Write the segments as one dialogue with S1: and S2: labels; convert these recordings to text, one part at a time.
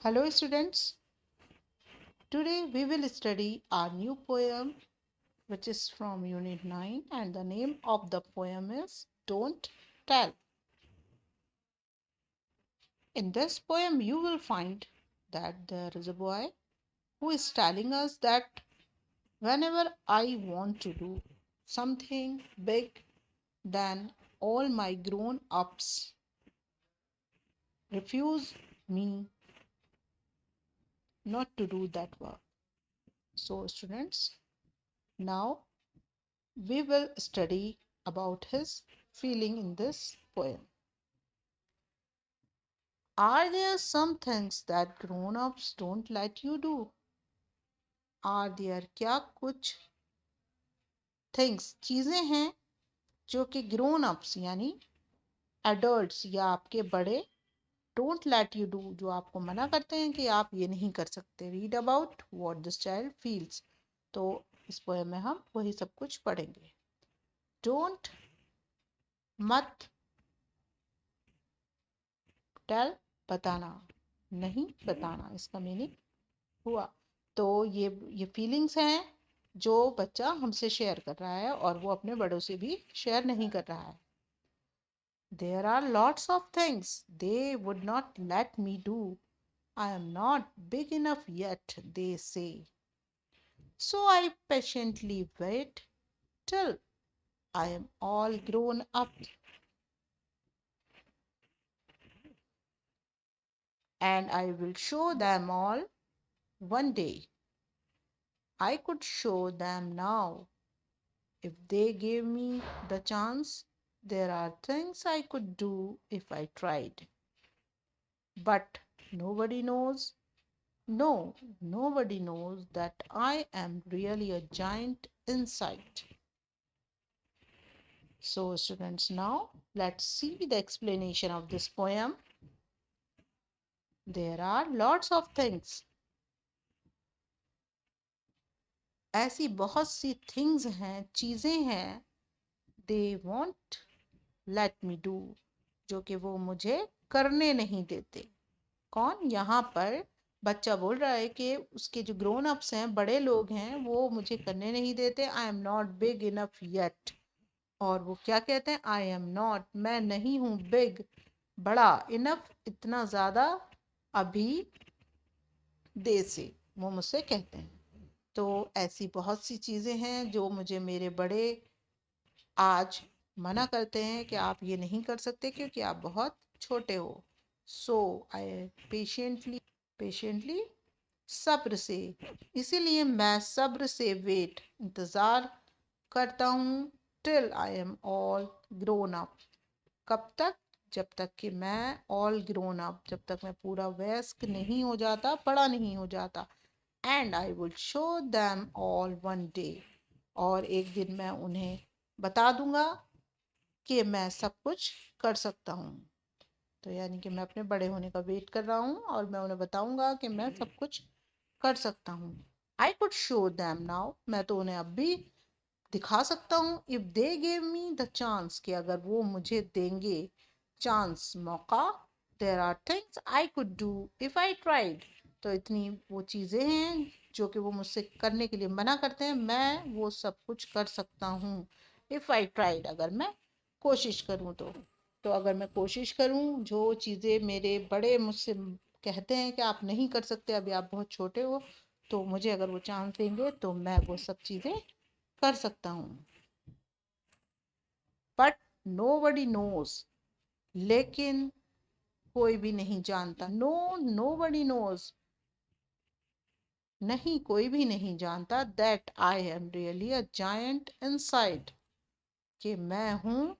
S1: Hello students, today we will study our new poem which is from unit 9 and the name of the poem is Don't Tell. In this poem you will find that there is a boy who is telling us that whenever I want to do something big, then all my grown ups refuse me not to do that work. So students, now we will study about his feeling in this poem. Are there some things that grown-ups don't let you do? Are there क्या कुछ things चीजें हैं जो कि grown-ups यानी adults या आपके बड़े don't let you do जो आपको मना करते हैं कि आप ये नहीं कर सकते. Read about what this child feels. तो इस पोएम में हम वही सब कुछ पढ़ेंगे. Don't मत टेल बताना नहीं बताना इसका मीनिंग हुआ. तो ये फीलिंग्स हैं जो बच्चा हमसे शेयर कर रहा है और वो अपने बड़ों से भी शेयर नहीं कर रहा है. There are lots of things they would not let me do. I am not big enough yet, they say. So I patiently wait till I am all grown up. And I will show them all one day. I could show them now if they gave me the chance. There are things I could do if I tried. But nobody knows. No, nobody knows that I am really a giant inside. So, students, now let's see the explanation of this poem. There are lots of things. ऐसी बहुत सी things हैं, चीजें हैं. They won't let me do. जो कि वो मुझे करने नहीं देते. कौन? यहाँ पर बच्चा बोल रहा है कि उसके जो ग्रोन अप्स हैं, बड़े लोग हैं, वो मुझे करने नहीं देते. I am not big enough yet. और वो क्या कहते हैं? आई एम नॉट, मैं नहीं हूँ, बिग, बड़ा, इनफ, इतना ज्यादा, अभी, दे से, वो मुझसे कहते हैं. तो ऐसी बहुत सी चीजें हैं जो मुझे मेरे बड़े आज मना करते हैं कि आप ये नहीं कर सकते क्योंकि आप बहुत छोटे हो. सो आई पेशेंटली सब्र से, इसीलिए मैं सब्र से वेट, इंतजार करता हूँ. Till I am all grown up. कब तक? जब तक कि मैं ऑल ग्रोन अप, जब तक मैं पूरा वयस्क नहीं हो जाता, बड़ा नहीं हो जाता. And I will show them all one day. और एक दिन मैं उन्हें बता दूंगा कि मैं सब कुछ कर सकता हूँ. तो यानी कि मैं अपने बड़े होने का वेट कर रहा हूँ और मैं उन्हें बताऊंगा कि मैं सब कुछ कर सकता हूँ. I could show them now, मैं तो उन्हें अब भी दिखा सकता हूँ. If they gave me the chance, कि अगर वो मुझे देंगे चांस, मौका. There are things I could do if I tried. तो इतनी वो चीजें हैं जो कि वो मुझसे करने के लिए मना करते हैं, मैं वो सब कुछ कर सकता हूँ. इफ आई ट्राइड, अगर मैं कोशिश करूँ तो अगर मैं कोशिश करूँ, जो चीजें मेरे बड़े मुझसे कहते हैं कि आप नहीं कर सकते, अभी आप बहुत छोटे हो, तो मुझे अगर वो चांस देंगे तो मैं वो सब चीजें कर सकता हूँ. बट नो बडी नोज, लेकिन कोई भी नहीं जानता. नो बडी नोज, नहीं, कोई भी नहीं जानता. That I am really a giant inside, कि मैं हूँ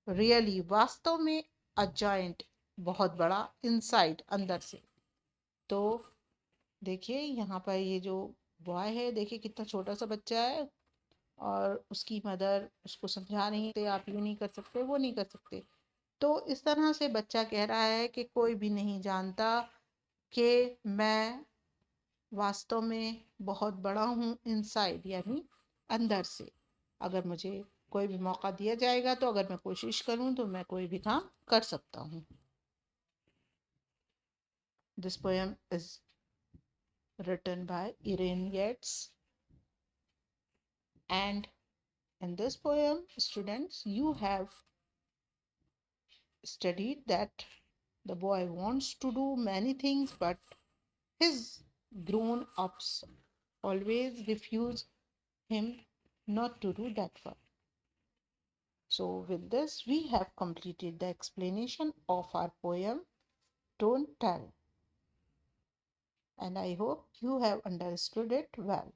S1: रियली, वास्तव में, अ जायंट, बहुत बड़ा, इनसाइड, अंदर से. तो देखिए यहाँ पर ये जो बॉय है, देखिए कितना छोटा सा बच्चा है और उसकी मदर उसको समझा रही है, आप ये नहीं कर सकते, वो नहीं कर सकते. तो इस तरह से बच्चा कह रहा है कि कोई भी नहीं जानता कि मैं वास्तव में बहुत बड़ा हूँ, इनसाइड यानी अंदर से. अगर मुझे कोई भी मौका दिया जाएगा तो अगर मैं कोशिश करूँ तो मैं कोई भी काम कर सकता हूँ. This poem is written by Irene Yates, and in this poem, students, you have studied that the boy wants to do many things, but his grown ups always refuse him not to do that one. So, with this, we have completed the explanation of our poem, Don't Tell, and I hope you have understood it well.